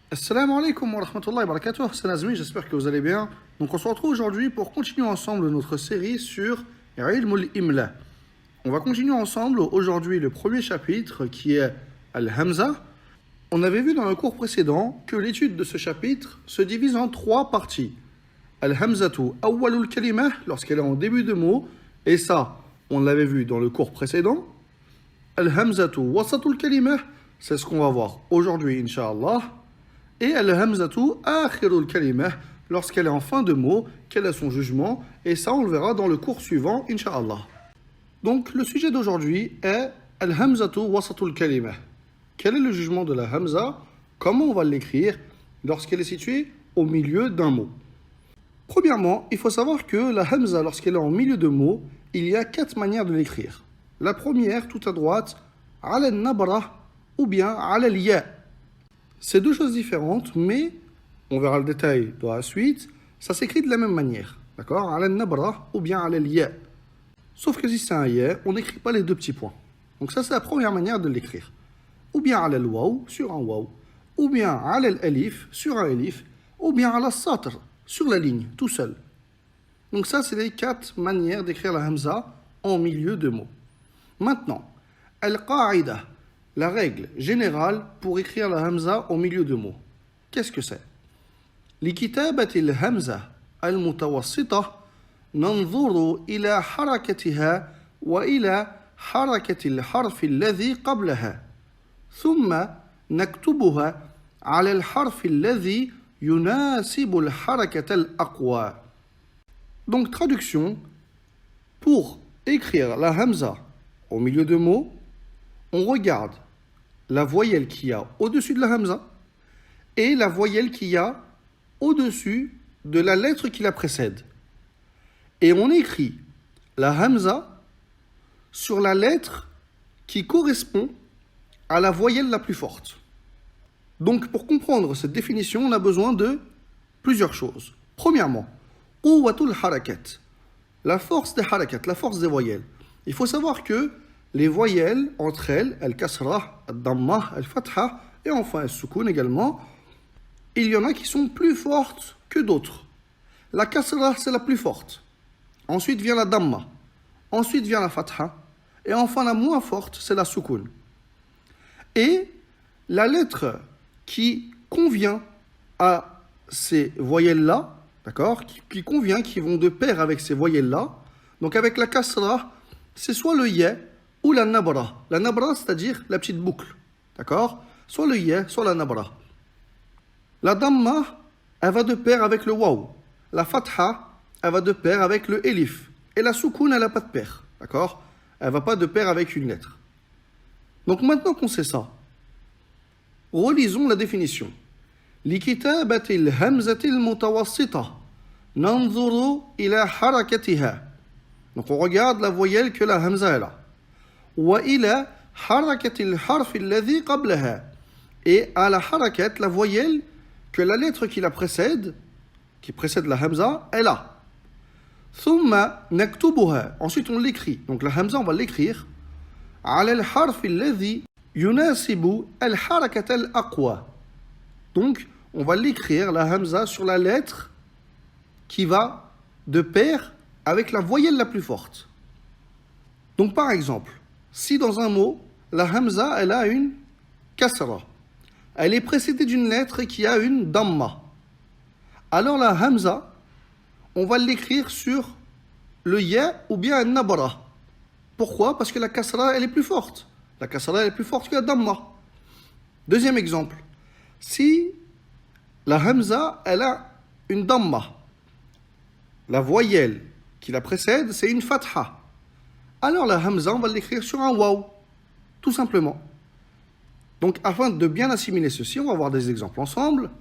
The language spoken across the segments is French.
Assalamu alaikum wa rahmatullahi wa barakatuh, c'est Nazmi, j'espère que vous allez bien. Donc on se retrouve aujourd'hui pour continuer ensemble notre série sur Ilmul Imla. On va continuer ensemble aujourd'hui le premier chapitre qui est Al-Hamza. On avait vu dans le cours précédent que l'étude de ce chapitre se divise en trois parties. Al-Hamzatu awwalul kalimah, lorsqu'elle est en début de mot, et ça on l'avait vu dans le cours précédent. Al-Hamzatu wasatul kalimah, c'est ce qu'on va voir aujourd'hui Inch'Allah. Et al-hamzatu akhirul kalimah, lorsqu'elle est en fin de mot, quel est son jugement, et ça on le verra dans le cours suivant, Inch'Allah. Donc le sujet d'aujourd'hui est al-hamzatu wasatul kalimah. Quel est le jugement de la hamza? Comment on va l'écrire lorsqu'elle est située au milieu d'un mot? Premièrement, il faut savoir que la hamza, lorsqu'elle est en milieu de mot, il y a 4 manières de l'écrire. La première, tout à droite, ala al-nabra ou bien ala al-ya. C'est deux choses différentes, mais on verra le détail dans la suite. Ça s'écrit de la même manière, d'accord? Ala nabra ou bien ala ya. Sauf que si c'est un ya, on n'écrit pas les deux petits points. Donc ça, c'est la première manière de l'écrire. Ou bien ala waw sur un waw, ou bien ala alif sur un alif, ou bien ala satr sur la ligne, tout seul. Donc ça, c'est les 4 manières d'écrire la hamza en milieu de mots. Maintenant, al-qa'ida. La règle générale pour écrire la hamza au milieu de mots. Qu'est-ce que c'est? لكتابة الهمزة المتوسطة ننظر إلى حركتها وإلى حركة الحرف الذي قبلها ثم نكتبها على الحرف الذي يناسب الحركة الأقوى. Donc traduction, pour écrire la hamza au milieu de mots, on regarde la voyelle qu'il y a au-dessus de la hamza et la voyelle qu'il y a au-dessus de la lettre qui la précède. Et on écrit la hamza sur la lettre qui correspond à la voyelle la plus forte. Donc pour comprendre cette définition, on a besoin de plusieurs choses. Premièrement, quwwatul harakat, la force des harakat, la force des voyelles. Il faut savoir que les voyelles, entre elles, al-kasra, al-damma, al-fatha, et enfin al-sukun également, il y en a qui sont plus fortes que d'autres. La kasra, c'est la plus forte. Ensuite vient la damma. Ensuite vient la fatha. Et enfin la moins forte, c'est la sukun. Et la lettre qui convient à ces voyelles-là, d'accord, qui convient, qui vont de pair avec ces voyelles-là, donc avec la kasra, c'est soit le ya, ou la nabra. La nabra, c'est-à-dire la petite boucle. D'accord? Soit le ya, soit la nabra. La damma, elle va de pair avec le waw. La fatha, elle va de pair avec le elif. Et la soukoun, elle n'a pas de pair. D'accord? Elle ne va pas de pair avec une lettre. Donc maintenant qu'on sait ça, relisons la définition. لكتابة الهمزة المتوسطة ننظر إلى حركتها. Donc on regarde la voyelle que la hamza est là. وإلى حركة الحرف الذي قبلها. Et à la harakat, la voyelle que la lettre qui la précède, qui précède la hamza, est là. ثم نكتبها. Ensuite on l'écrit. Donc la hamza on va l'écrire. على الحرف الذي يناسب الحركة الأقوى. Donc on va l'écrire la hamza sur la lettre qui va de pair avec la voyelle la plus forte. Donc par exemple, si dans un mot, la hamza, elle a une kasra, elle est précédée d'une lettre qui a une damma, alors la hamza, on va l'écrire sur le ya ou bien un nabra. Pourquoi? Parce que la kasra, elle est plus forte. La kasra, elle est plus forte que la damma. Deuxième exemple, si la hamza, elle a une damma, la voyelle qui la précède, c'est une fatha. Alors la hamza, on va l'écrire sur un waw, tout simplement. Donc afin de bien assimiler ceci, on va voir des exemples ensemble.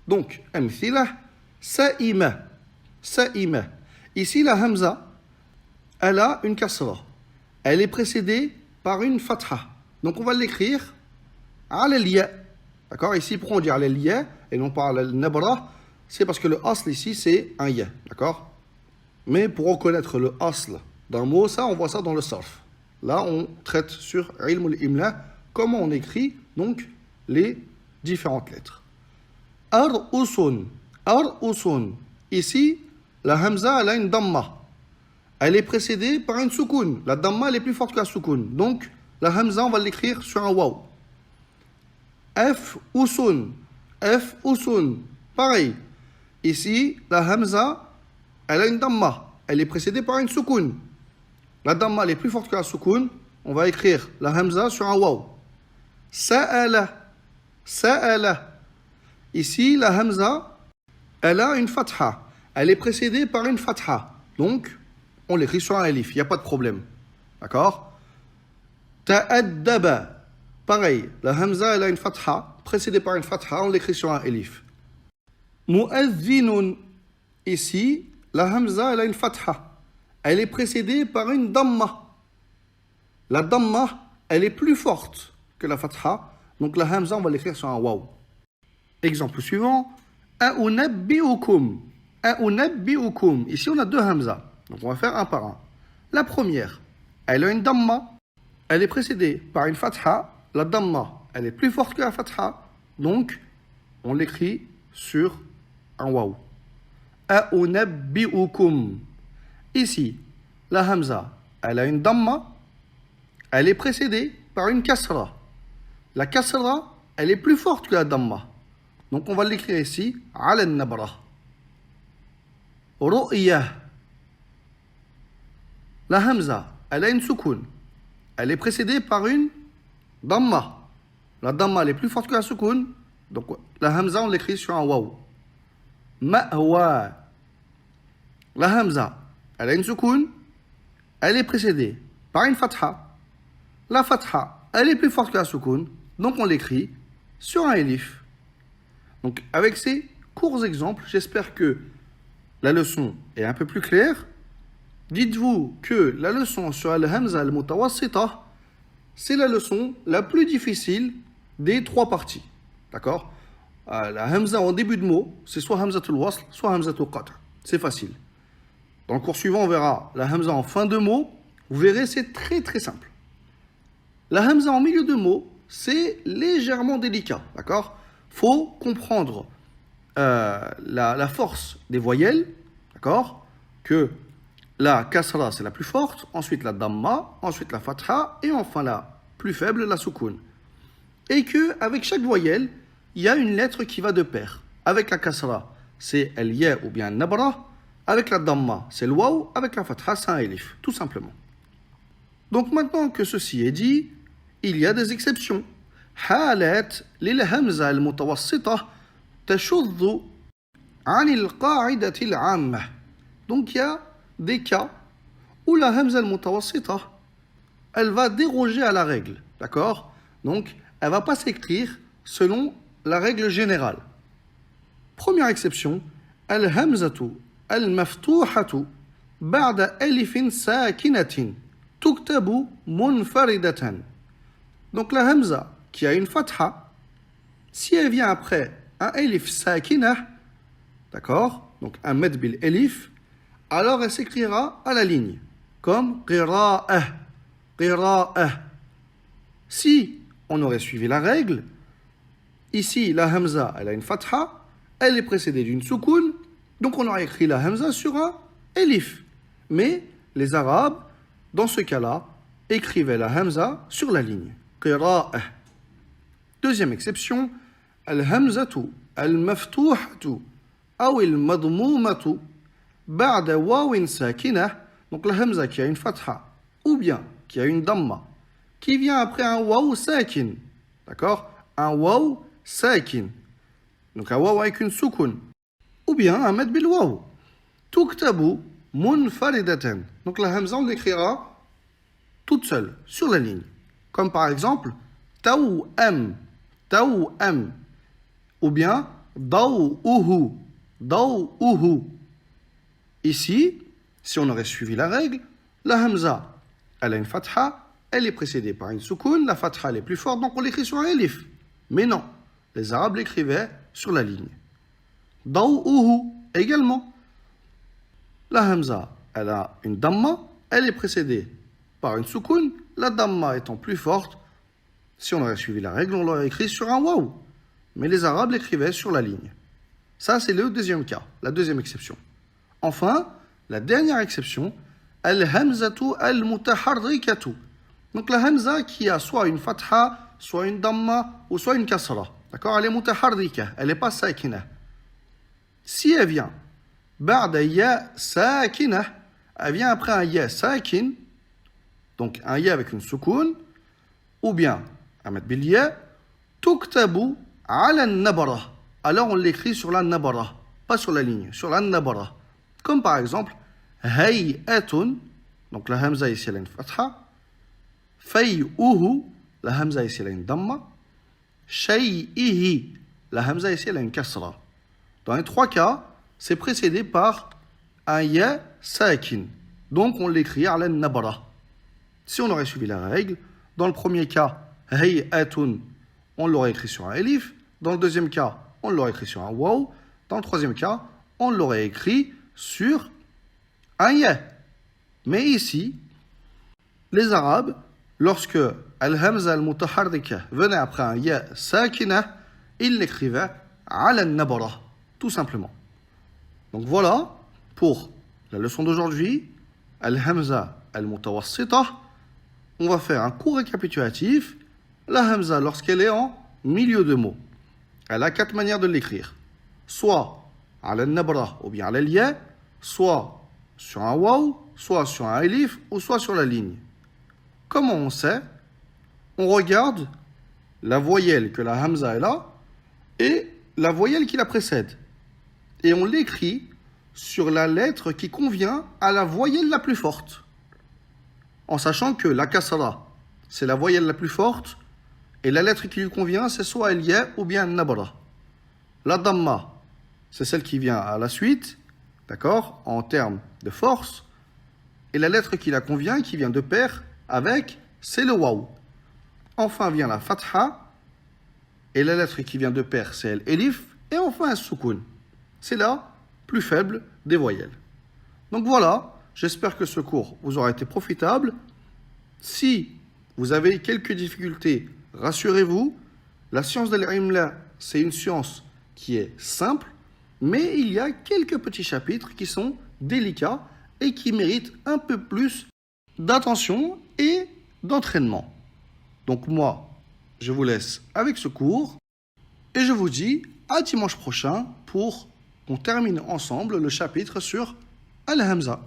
Donc, amthila, sa'ima, sa'ima. Ici, la hamza, elle a une kasra. Elle est précédée par une fatha. Donc on va l'écrire ala al-ya. D'accord? Ici, pourquoi on dit ala al-ya et non pas ala al-nabra? C'est parce que le asl ici, c'est un ya. D'accord? Mais pour reconnaître le asl d'un mot, ça, on voit ça dans le sarf. Là, on traite sur ilm al-imla, comment on écrit donc les différentes lettres. Ar'usun. Ar'usun. Ici, la hamza, elle a une damma. Elle est précédée par une soukoun. La damma, elle est plus forte que la soukoun. Donc, la hamza, on va l'écrire sur un waw. F-usun. F-usun. Pareil. Ici, la hamza, elle a une damma. Elle est précédée par une soukoun. La damma, elle est plus forte que la soukoun. On va écrire la hamza sur un waw. Sa'ala. Sa'ala. Ici, la hamza, elle a une fatha. Elle est précédée par une fatha. Donc, on l'écrit sur un alif. Il n'y a pas de problème. D'accord? Ta'addaba. Pareil, la hamza, elle a une fatha. Précédée par une fatha, on l'écrit sur un alif. Mu'adhinun. Ici, la hamza, elle a une fatha. Elle est précédée par une damma. La damma, elle est plus forte que la fatha. Donc la hamza, on va l'écrire sur un waw. Exemple suivant. A'unabbi'ukum. A'unabbi'ukum. Ici, on a deux hamza. Donc on va faire un par un. La première, elle a une damma. Elle est précédée par une fatha. La damma, elle est plus forte que la fatha. Donc, on l'écrit sur un waw. A'unabbi'ukum. Ici, la hamza, elle a une damma. Elle est précédée par une kasra. La kasra, elle est plus forte que la damma. Donc on va l'écrire ici, ala nabra. Ru'ya. La hamza, elle a une soukoun. Elle est précédée par une damma. La damma, elle est plus forte que la soukoun. Donc la hamza, on l'écrit sur un waw. Ma'wa. La hamza, elle a une soukoun. Elle est précédée par une fatha. La fatha, elle est plus forte que la soukoun. Donc on l'écrit sur un elif. Donc avec ces courts exemples, j'espère que la leçon est un peu plus claire. Dites-vous que la leçon sur al-hamza al-mutawassita, c'est la leçon la plus difficile des trois parties. D'accord? La hamza en début de mot, c'est soit hamzatul wasl, soit hamzatul qat'. C'est facile. Dans le cours suivant, on verra la hamza en fin de mot. Vous verrez, c'est très très simple. La hamza en milieu de mot, c'est légèrement délicat. D'accord? Faut comprendre la force des voyelles. D'accord? Que la kasra, c'est la plus forte, ensuite la damma, ensuite la fatha, et enfin la plus faible, la soukoun. Et que avec chaque voyelle, il y a une lettre qui va de pair. Avec la kasra, c'est el ya ou bien nabra. Avec la damma, c'est le waw. Avec la fatha, c'est un elif, tout simplement. Donc maintenant que ceci est dit, il y a des exceptions. حالات للهمزة المتوسطة تشذ عن القاعدة العامة. Donc il y a des cas où la hamza al-mutawassita, elle va déroger à la règle. D'accord? Donc, elle ne va pas s'écrire selon la règle générale. Première exception, al-hamzatu al-maftuhatu ba'da alifin sakinatin tuktabu munfaridatan. Donc la hamza qui a une fatha, si elle vient après un alif sakinah, d'accord? Donc un med bil elif, alors elle s'écrira à la ligne, comme qira'ah, qira'ah. Si on aurait suivi la règle, ici la hamza, elle a une fatha, elle est précédée d'une soukoun, donc on aurait écrit la hamza sur un elif. Mais les Arabes, dans ce cas-là, écrivaient la hamza sur la ligne, qira'ah. Deuxième exception, al-hamzatu al-maftuhatu ou al-madmoumatu ba'da wawin sakinah. Donc la hamza qui a une fatha ou bien qui a une damma qui vient après un waw sakin. D'accord? Un waw sakin. Donc un waw avec une soukoun. Ou bien un mad bil waw. Tuktabu munfaridatan. Donc la hamza on l'écrira toute seule sur la ligne. Comme par exemple taw'am. Taw'am. Ou bien daw'uhu. Daw'uhu. Ici, si on aurait suivi la règle, la hamza, elle a une fatha, elle est précédée par une soukoun, la fatha elle est plus forte, donc on l'écrit sur un elif. Mais non, les Arabes l'écrivaient sur la ligne. Daw'uhu également. La hamza, elle a une damma, elle est précédée par une soukoun, la damma étant plus forte. Si on aurait suivi la règle, on l'aurait écrit sur un waw. Mais les Arabes l'écrivaient sur la ligne. Ça, c'est le deuxième cas, la deuxième exception. Enfin, la dernière exception, al-hamzatu al-mutaharrikatu. Donc la hamza qui a soit une fatha, soit une damma ou soit une kasra. D'accord? Elle est mutaharrika, elle n'est pas sakina. Si elle vient ba'da ya sakina, elle vient après un ya sakin, donc un ya avec une soukoun, ou bien ahmed bil ya, tuktabu ala nabara. Alors on l'écrit sur la nabara, pas sur la ligne, sur la nabara. Comme par exemple, hay'atun, donc la hamza ici elle a une fatha, fay'uhu, la hamza ici elle a une damma, shay'ihi, la hamza ici elle a une kasra. Dans les trois cas, c'est précédé par un ya sakin. Donc on l'écrit ala nabara. Si on aurait suivi la règle, dans le premier cas, hay'atun, on l'aurait écrit sur un elif. Dans le deuxième cas, on l'aurait écrit sur un waw. Dans le troisième cas, on l'aurait écrit sur un ya. Mais ici, les Arabes, lorsque al-hamza al-mutaharrika venait après un ya sakina, ils l'écrivaient ala nabara, tout simplement. Donc voilà pour la leçon d'aujourd'hui, al-hamza al-mutawassita. On va faire un court récapitulatif. La hamza, lorsqu'elle est en milieu de mots, elle a 4 manières de l'écrire. Soit ala nabra ou bien ala liya, soit sur un waw, soit sur un elif ou soit sur la ligne. Comment on sait? On regarde la voyelle que la hamza est là et la voyelle qui la précède. Et on l'écrit sur la lettre qui convient à la voyelle la plus forte. En sachant que la kasra, c'est la voyelle la plus forte, et la lettre qui lui convient, c'est soit el ya ou bien nabra. La damma, c'est celle qui vient à la suite, d'accord, en termes de force, et la lettre qui la convient, qui vient de pair avec, c'est le waw. Enfin vient la fatha, et la lettre qui vient de pair, c'est el elif, et enfin un soukoun. C'est la plus faible des voyelles. Donc voilà, j'espère que ce cours vous aura été profitable. Si vous avez quelques difficultés, rassurez-vous, la science de l'imla, c'est une science qui est simple, mais il y a quelques petits chapitres qui sont délicats et qui méritent un peu plus d'attention et d'entraînement. Donc moi, je vous laisse avec ce cours et je vous dis à dimanche prochain pour qu'on termine ensemble le chapitre sur Al-Hamza.